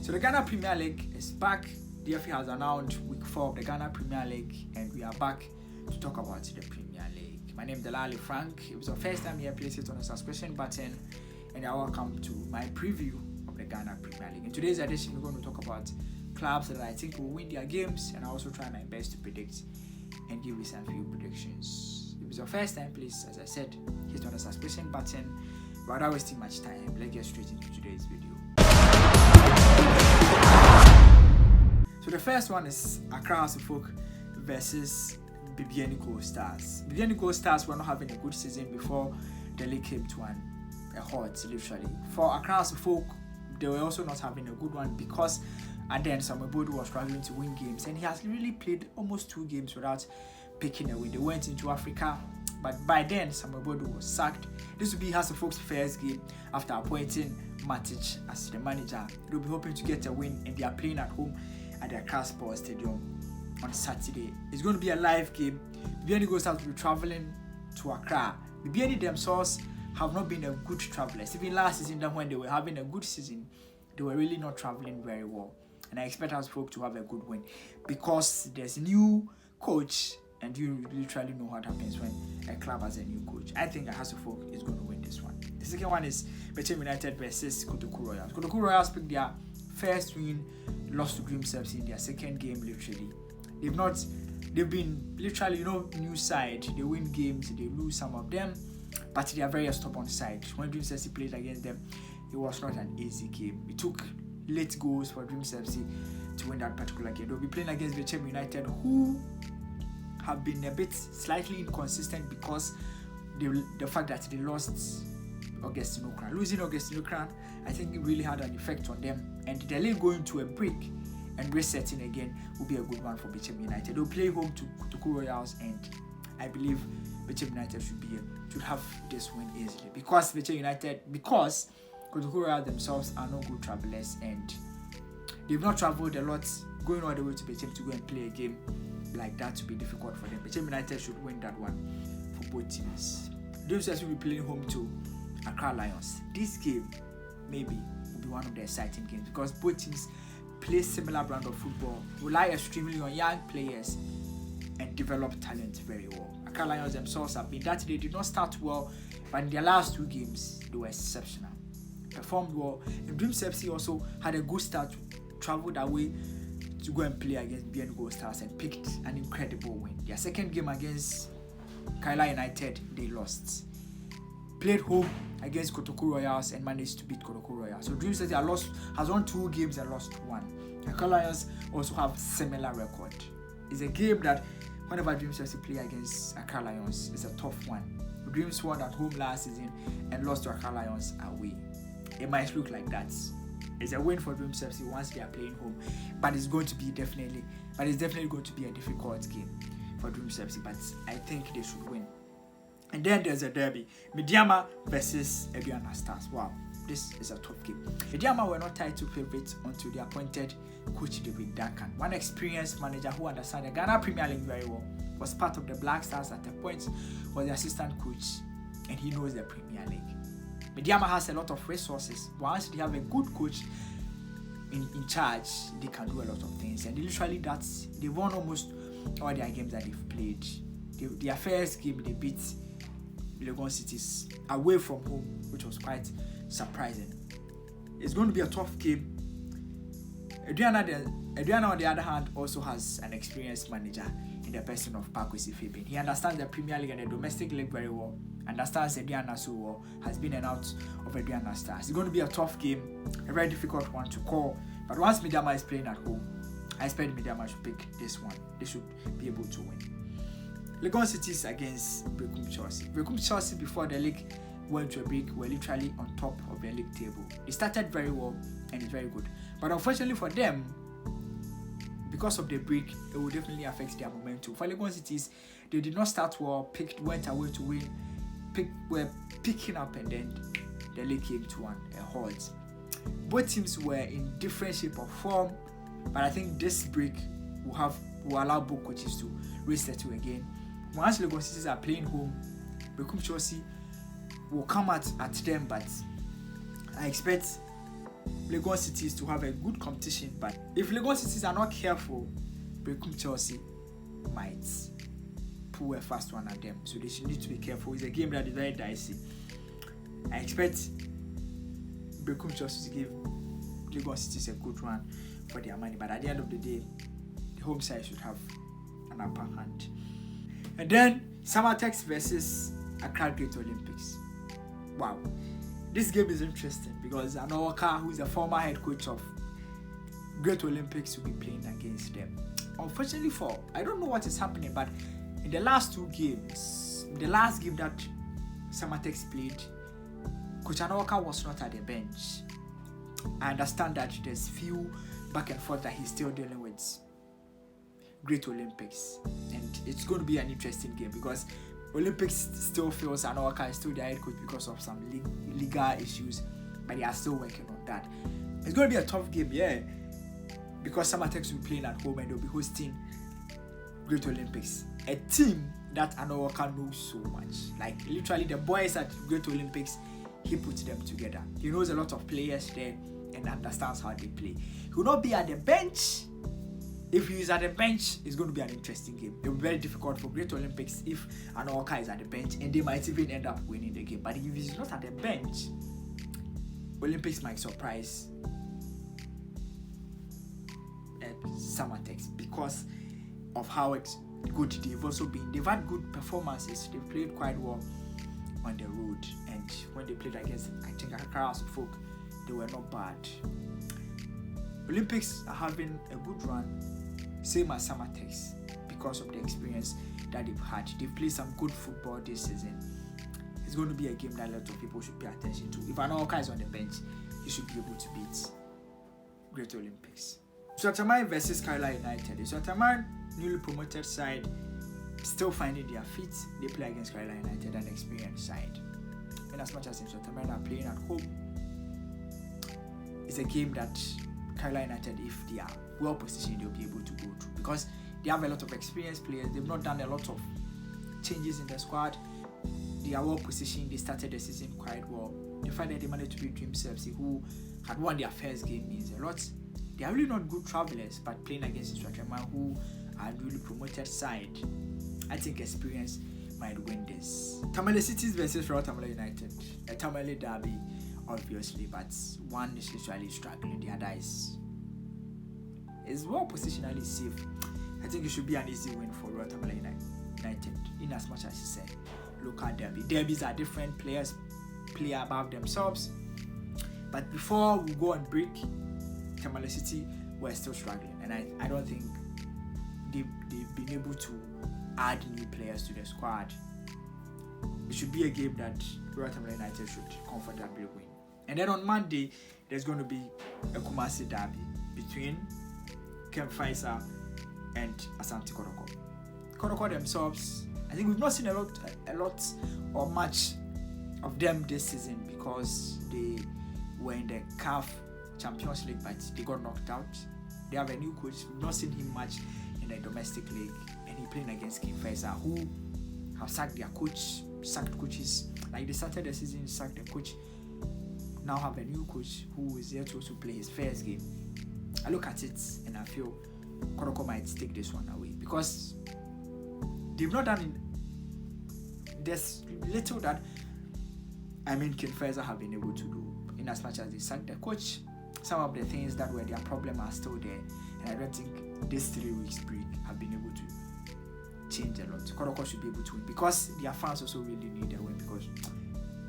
So the Ghana Premier League is back. DFA has announced week 4 of the Ghana Premier League, and we are back to talk about the Premier League. My name is Delali Frank. If it's your first time here, please hit on the subscription button, and you're welcome to my preview of the Ghana Premier League. In today's edition, we're going to talk about clubs that I think will win their games, and I also try my best to predict and give you some few predictions. If it's your first time, please, as I said, hit on the subscription button. Without wasting much time, let's get straight into today's video. So the first one is Accra House of Folk versus BBN Gold Stars. BBN Gold Stars were not having a good season before the league came to a halt, literally. For Accra House of Folk, they were also not having a good one because at then Samuel Bodu was struggling to win games, and he has really played almost 2 games without picking a win. They went into Africa, but by then Samuel Bodu was sacked. This will be House of Folk's first game after appointing Matic as the manager. They'll be hoping to get a win, and they are playing at home at the Accra Sports Stadium on Saturday. It's going to be a live game. BBN Gold Stars will be traveling to Accra. BBN themselves have not been a good travelers. Even last season, when they were having a good season, they were really not traveling very well. And I expect House of Folk to have a good win because there's a new coach, and you literally know what happens when a club has a new coach. I think House of Folk is going to win this one. The second one is Bechem United versus Kotoku Royals. Kotoku Royals picked their first win, lost to Dreams FC in their second game, literally. They've been literally, new side. They win games, they lose some of them, but they are very stubborn side. When Dreams FC played against them, it was not an easy game. It took late goals for Dreams FC to win that particular game. They'll be playing against Bechem United, who have been a bit slightly inconsistent because the fact that they lost Augustine Okran. Losing Augustine Okran, I think it really had an effect on them, and the league going to a break and resetting again will be a good one for Bechem United. They'll play home to Kotoku Royals, and I believe Bechem United should have this win easily because Kotoku Royals themselves are not good travelers, and they've not traveled a lot. Going all the way to Bechem to go and play a game like that to be difficult for them. Bechem United should win that one for both teams. Those will be playing home to Accra Lions. This game maybe will be one of the exciting games because both teams play similar brand of football, rely extremely on young players, and develop talent very well. Accra Lions themselves have been that they did not start well, but in their last 2 games they were exceptional, performed well. And Dreams FC also had a good start, traveled away to go and play against BBN Gold Stars and picked an incredible win. Their second game against Kaila United, they lost. Played home against Kotoku Royals and managed to beat Kotoku Royals. So Dreams has won 2 games and lost 1. Accra Lions also have similar record. It's a game that whenever Dreams FC play against Accra Lions, it's a tough one. Dreams won at home last season and lost to Accra Lions away. It might look like that. It's a win for Dreams FC once they are playing home, but it's definitely going to be a difficult game for Dreams FC. But I think they should win. And then there's a derby, Mediama versus Aduana Stars. Wow, this is a tough game. Mediama were not title favorites until they appointed coach David Duncan, one experienced manager who understands the Ghana Premier League very well. Was part of the Black Stars at a point, was the assistant coach, and he knows the Premier League. Mediama has a lot of resources. Once they have a good coach in charge, they can do a lot of things. And literally they won almost all their games that they've played. Their first game, they beat Legon Cities away from home, which was quite surprising. It's going to be a tough game. Aduana, on the other hand, also has an experienced manager in the person of Pakwesi Fabin. He understands the Premier League and the domestic league very well, understands Aduana so well, has been and out of Aduana Stars. It's going to be a tough game, a very difficult one to call. But once Mediama is playing at home, I expect Mediama should pick this one. They should be able to win. Legon Cities against Brekum Chelsea. Brekum Chelsea before the league went to a break were literally on top of the league table. They started very well and it's very good. But unfortunately for them, because of the break, it will definitely affect their momentum. For Legon Cities, they did not start well, went away to win, were picking up, and then the league came to a halt. Both teams were in different shape or form, but I think this break will allow both coaches to resettle again. Once Legon Cities are playing home, Brekum Chelsea will come at them, but I expect Lagos Cities to have a good competition, but if Lagos Cities are not careful, Bekum Chelsea might pull a fast one at them. So they should need to be careful. It's a game that is very dicey. I expect Bekum Chelsea to give Lagos Cities a good run for their money, but at the end of the day, the home side should have an upper hand. And then Samatex versus Accra Great Olympics. Wow, this game is interesting because Anoka, who is the former head coach of Great Olympics, will be playing against them. Unfortunately I don't know what is happening, but in the last two games, the last game that Samatex played, Coach Anoka was not at the bench. I understand that there's few back and forth that he's still dealing with Great Olympics, and it's going to be an interesting game because Olympics still feels Anoka is still the head coach because of some legal issues, but they are still working on that. It's going to be a tough game, yeah, because Samatex will be playing at home and they'll be hosting Great Olympics, a team that Anoka knows so much. Like literally, the boys at Great Olympics, he puts them together. He knows a lot of players there and understands how they play. He will not be at the bench. If he is at the bench, it's going to be an interesting game. It will be very difficult for Great Olympics if Anoka is at the bench, and they might even end up winning the game. But if he's not at the bench, Olympics might surprise Samatex because of how good they've also been. They've had good performances. They've played quite well on the road, and when they played against, I think, Accra Folk, they were not bad. Olympics are having a good run, same as Samatex, because of the experience that they've had. They've played some good football this season. It's going to be a game that a lot of people should pay attention to. If Anoka is on the bench, he should be able to beat Great Olympics. Swatama versus Kerala United. The Swatama newly promoted side still finding their feet. They play against Kerala United, an experienced side. And as much as Swatama are playing at home, it's a game that Kerala United, if they are well positioned, they'll be able to go through because they have a lot of experienced players. They've not done a lot of changes in the squad. They are well positioned. They started the season quite well. The fact that they managed to beat Dreams FC, who had won their first game, means a lot. They are really not good travelers, but playing against Swatama, who are really promoted side, I think experience might win this. Tamale Cities versus Royal Tamale United. A Tamale derby, obviously, but one is literally struggling, the other is well positionally safe. I think it should be an easy win for Royal Tamale United, in as much as you said local derby. Derbies are different, players play above themselves, but before we go on break, Tamale City were still struggling, and I don't think they've been able to add new players to the squad. It should be a game that Royal Tamale United should comfortably win. And then on Monday, there's going to be a Kumasi derby between Kem Faisal and Asante Kotoko. Kotoko themselves, I think we've not seen a lot or much of them this season because they were in the CAF Champions League, but they got knocked out. They have a new coach. We've not seen him much in the domestic league, and he's playing against Kem Faisal, who have sacked coaches. Like they started the season, sacked the coach. Now have a new coach who is there to also play his first game. I look at it and I feel Kotoko might take this one away because they've not done there's little that Kem Faisal have been able to do. In as much as they sacked the coach, some of the things that were their problem are still there, and I don't think this 3 weeks break have been able to change a lot. Kotoko should be able to win because their fans also really need a win because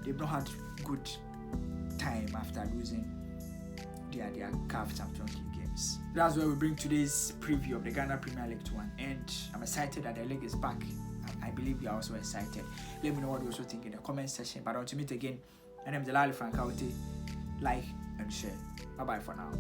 they've not had good time after losing their CAF Champions League games. That's where we bring today's preview of the Ghana Premier League to an end. I'm excited that the league is back. I believe we are also excited. Let me know what you also think in the comment section. But until we meet again, my name is Delali Frank. Like and share. Bye bye for now.